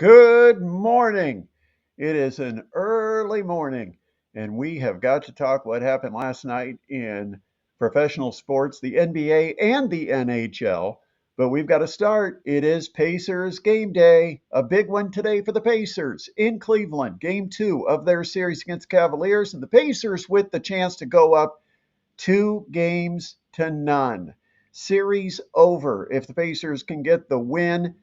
Good morning. It is an early morning, and we have got to talk what happened last night in professional sports, the NBA and the NHL. But we've got to start. It is Pacers game day. A big one today for the Pacers in Cleveland. Game two of their series against the Cavaliers, and the Pacers with the chance to go up 2-0. Series over if the Pacers can get the win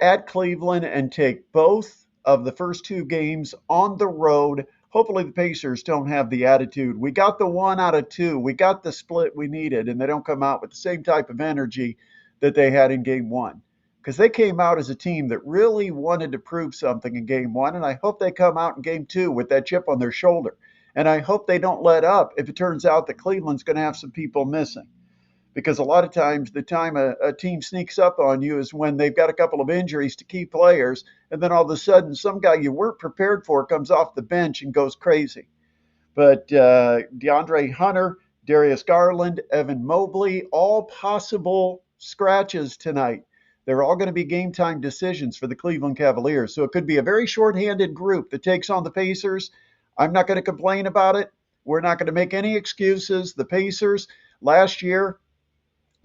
at Cleveland and take both of the first two games on the road. Hopefully, the Pacers don't have the attitude. We got the 1 out of 2. We got the split we needed, and they don't come out with the same type of energy that they had in game one. Because they came out as a team that really wanted to prove something in game one, and I hope they come out in game two with that chip on their shoulder. And I hope they don't let up if it turns out that Cleveland's going to have some people missing. Because a lot of times the time a team sneaks up on you is when they've got a couple of injuries to key players, and then all of a sudden some guy you weren't prepared for comes off the bench and goes crazy. But DeAndre Hunter, Darius Garland, Evan Mobley, all possible scratches tonight. They're all going to be game time decisions for the Cleveland Cavaliers. So it could be a very short-handed group that takes on the Pacers. I'm not going to complain about it. We're not going to make any excuses. The Pacers last year,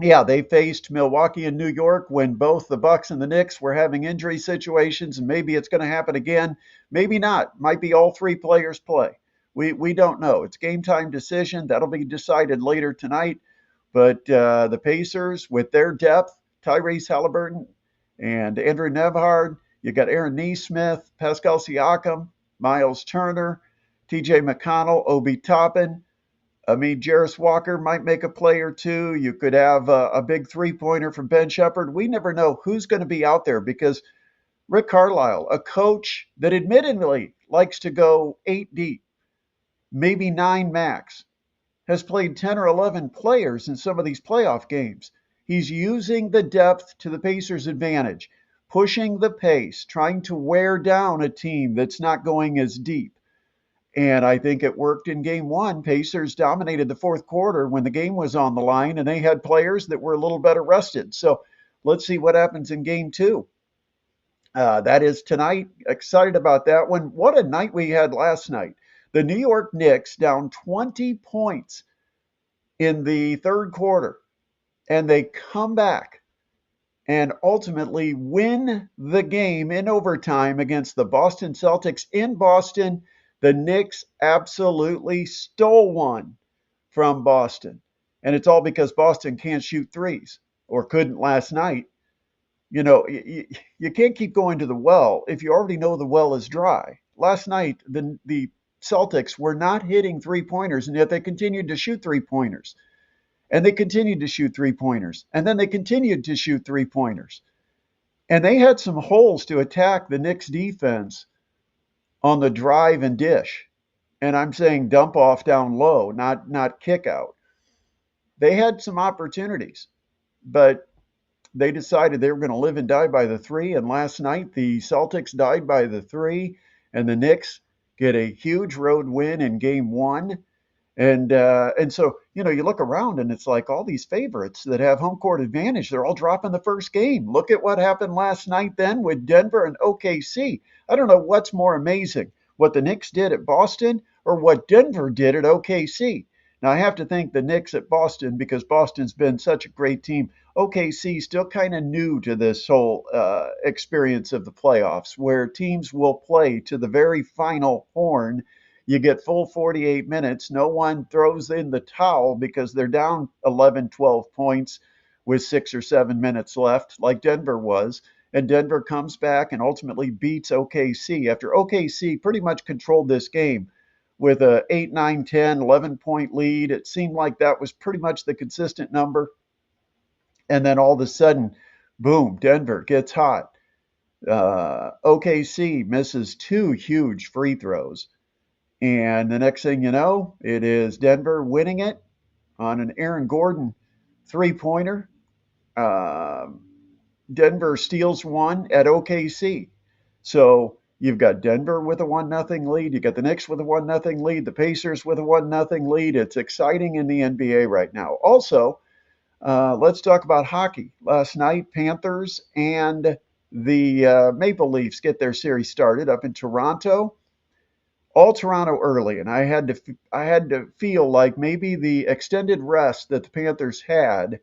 yeah, they faced Milwaukee and New York when both the Bucks and the Knicks were having injury situations, and maybe it's going to happen again. Maybe not. Might be all three players play. We don't know. It's game time decision. That'll be decided later tonight. But the Pacers, with their depth, Tyrese Halliburton and Andrew Nembhard, you got Aaron Nesmith, Pascal Siakam, Miles Turner, T.J. McConnell, Obi Toppin. I mean, Jarris Walker might make a play or two. You could have a big three-pointer from Ben Shepherd. We never know who's going to be out there because Rick Carlisle, a coach that admittedly likes to go 8 deep, maybe 9 max, has played 10 or 11 players in some of these playoff games. He's using the depth to the Pacers' advantage, pushing the pace, trying to wear down a team that's not going as deep. And I think it worked in game one. Pacers dominated the fourth quarter when the game was on the line, and they had players that were a little better rested. So let's see what happens in game two. That is tonight. Excited about that one. What a night we had last night. The New York Knicks down 20 points in the third quarter, and they come back and ultimately win the game in overtime against the Boston Celtics in Boston. The Knicks absolutely stole one from Boston. And it's all because Boston can't shoot threes or couldn't last night. You know, you can't keep going to the well if you already know the well is dry. Last night, the Celtics were not hitting three-pointers, and yet they continued to shoot three-pointers. And they continued to shoot three-pointers. And then they continued to shoot three-pointers. And they had some holes to attack the Knicks defense on the drive and dish. And I'm saying dump off down low, not kick out. They had some opportunities, but they decided they were going to live and die by the three. And last night, the Celtics died by the three, and the Knicks get a huge road win in game one. And so, you know, you look around and it's like all these favorites that have home court advantage, they're all dropping the first game. Look at what happened last night then with Denver and OKC. I don't know what's more amazing, what the Knicks did at Boston or what Denver did at OKC. Now, I have to thank the Knicks at Boston because Boston's been such a great team. OKC still kind of new to this whole experience of the playoffs where teams will play to the very final horn. You get full 48 minutes. No one throws in the towel because they're down 11, 12 points with 6 or 7 minutes left, like Denver was. And Denver comes back and ultimately beats OKC after OKC pretty much controlled this game with a 8, 9, 10, 11-point lead. It seemed like that was pretty much the consistent number. And then all of a sudden, boom, Denver gets hot. OKC misses 2 huge free throws. And the next thing you know, it is Denver winning it on an Aaron Gordon three-pointer. Denver steals one at OKC. So you've got Denver with a 1-0 lead. You got the Knicks with a 1-0 lead. The Pacers with a 1-0 lead. It's exciting in the NBA right now. Also, let's talk about hockey. Last night, Panthers and the Maple Leafs get their series started up in Toronto. All Toronto early, and I had to feel like maybe the extended rest that the Panthers had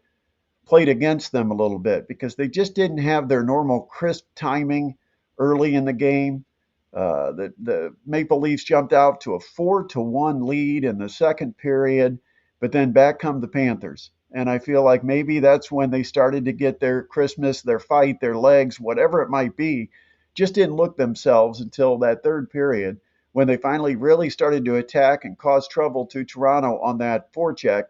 played against them a little bit because they just didn't have their normal crisp timing early in the game. The Maple Leafs jumped out to a 4-1 lead in the second period, but then back come the Panthers. And I feel like maybe that's when they started to get their crispness, their fight, their legs, whatever it might be, just didn't look themselves until that third period when they finally really started to attack and cause trouble to Toronto on that forecheck,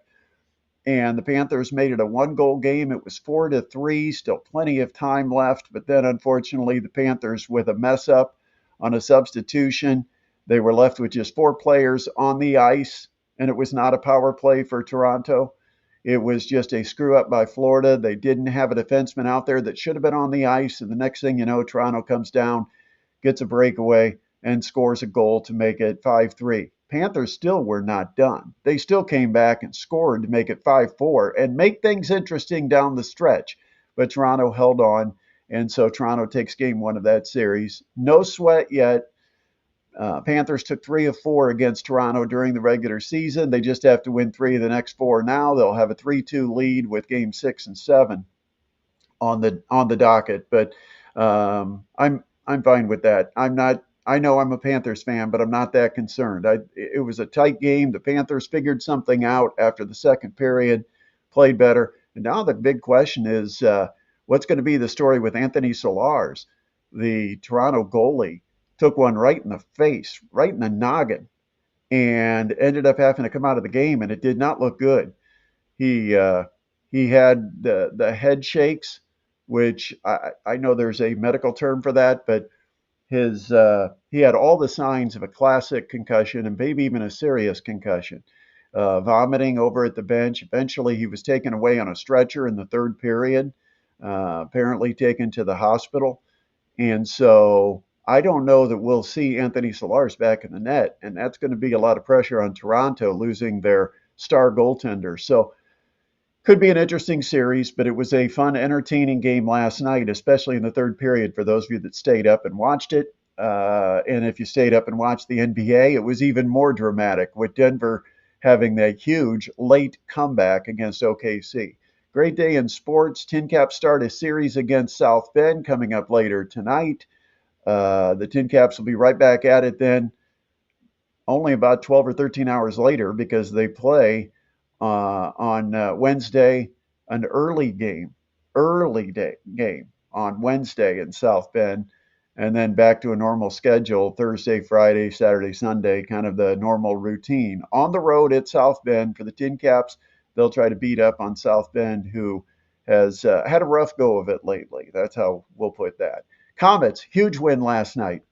and the Panthers made it a one-goal game. It was 4-3, still plenty of time left, but then unfortunately the Panthers with a mess up on a substitution, they were left with just four players on the ice, and it was not a power play for Toronto. It was just a screw up by Florida. They didn't have a defenseman out there that should have been on the ice, and the next thing you know, Toronto comes down, gets a breakaway, and scores a goal to make it 5-3. Panthers still were not done. They still came back and scored to make it 5-4 and make things interesting down the stretch. But Toronto held on, and so Toronto takes game one of that series. No sweat yet. Panthers took 3 of 4 against Toronto during the regular season. They just have to win 3 of the next 4 now. They'll have a 3-2 lead with game 6 and 7 on the docket. But I'm fine with that. I'm not. I know I'm a Panthers fan, but I'm not that concerned. It was a tight game. The Panthers figured something out after the second period, played better, and now the big question is what's going to be the story with Anthony Solars, the Toronto goalie, took one right in the face, right in the noggin, and ended up having to come out of the game, and it did not look good. He he had the head shakes, which I know there's a medical term for that, but he had all the signs of a classic concussion and maybe even a serious concussion. Vomiting over at the bench. Eventually, he was taken away on a stretcher in the third period, apparently taken to the hospital. And so I don't know that we'll see Anthony Solars back in the net, and that's going to be a lot of pressure on Toronto losing their star goaltender. So could be an interesting series, but it was a fun, entertaining game last night, especially in the third period for those of you that stayed up and watched it. And if you stayed up and watched the NBA, it was even more dramatic with Denver having that huge late comeback against OKC. Great day in sports. Tin Caps start a series against South Bend coming up later tonight. The Tin Caps will be right back at it then, only about 12 or 13 hours later, because they play on Wednesday, an early day game on Wednesday in South Bend, and then back to a normal schedule Thursday, Friday, Saturday, Sunday, kind of the normal routine. On the road at South Bend for the Tin Caps, they'll try to beat up on South Bend, who has had a rough go of it lately. That's how we'll put that. Komets, huge win last night.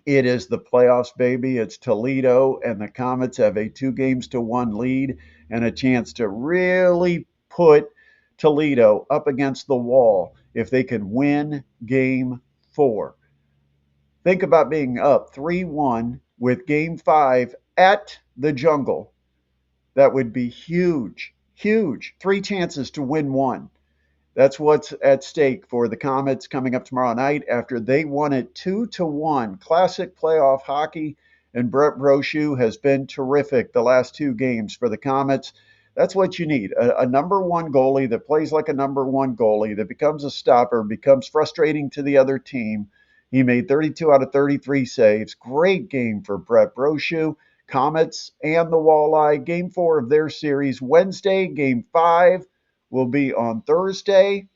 It is the playoffs, baby. It's Toledo, and the Komets have a 2-1 lead and a chance to really put Toledo up against the wall if they can win game 4. Think about being up 3-1 with game 5 at the Jungle. That would be huge, huge. 3 chances to win 1. That's what's at stake for the Komets coming up tomorrow night after they won it 2-1. Classic playoff hockey, and Brett Brochu has been terrific the last 2 games for the Komets. That's what you need, a number one goalie that plays like a number one goalie, that becomes a stopper, becomes frustrating to the other team. He made 32 out of 33 saves. Great game for Brett Brochu. Komets and the Walleye, game 4 of their series Wednesday, game 5 will be on Thursday,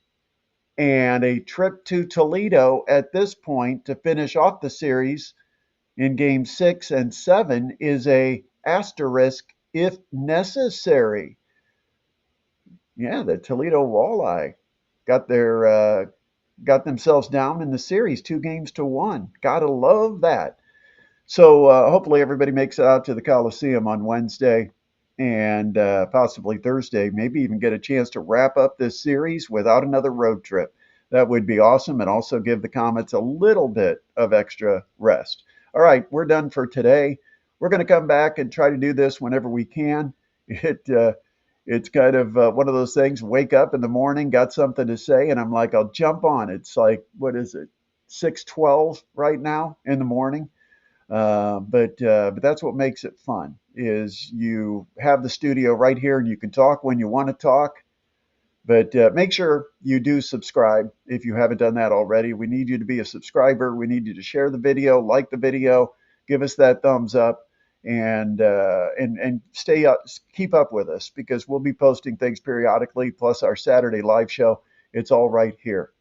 and a trip to Toledo at this point to finish off the series in game 6 and 7 is a asterisk if necessary. Yeah, the Toledo Walleye got themselves down in the series 2-1. Gotta love that. So hopefully everybody makes it out to the Coliseum on Wednesday and possibly Thursday, maybe even get a chance to wrap up this series without another road trip. That would be awesome, and also give the Komets a little bit of extra rest. All right, we're done for today. We're going to come back and try to do this whenever we can. It It's kind of one of those things. Wake up in the morning, got something to say, and I'm like, I'll jump on. It's like, what is it, 6:12 right now in the morning. But that's what makes it fun. Is you have the studio right here, and you can talk when you want to talk. But make sure you do subscribe if you haven't done that already. We need you to be a subscriber. We need you to share the video, like the video, give us that thumbs up, and stay up, keep up with us because we'll be posting things periodically. Plus our Saturday live show. It's all right here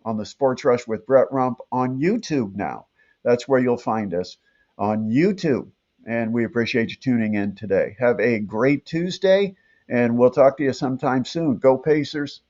on the Sports Rush with Brett Rump on YouTube now. That's where you'll find us on YouTube. And we appreciate you tuning in today. Have a great Tuesday and we'll talk to you sometime soon. Go Pacers.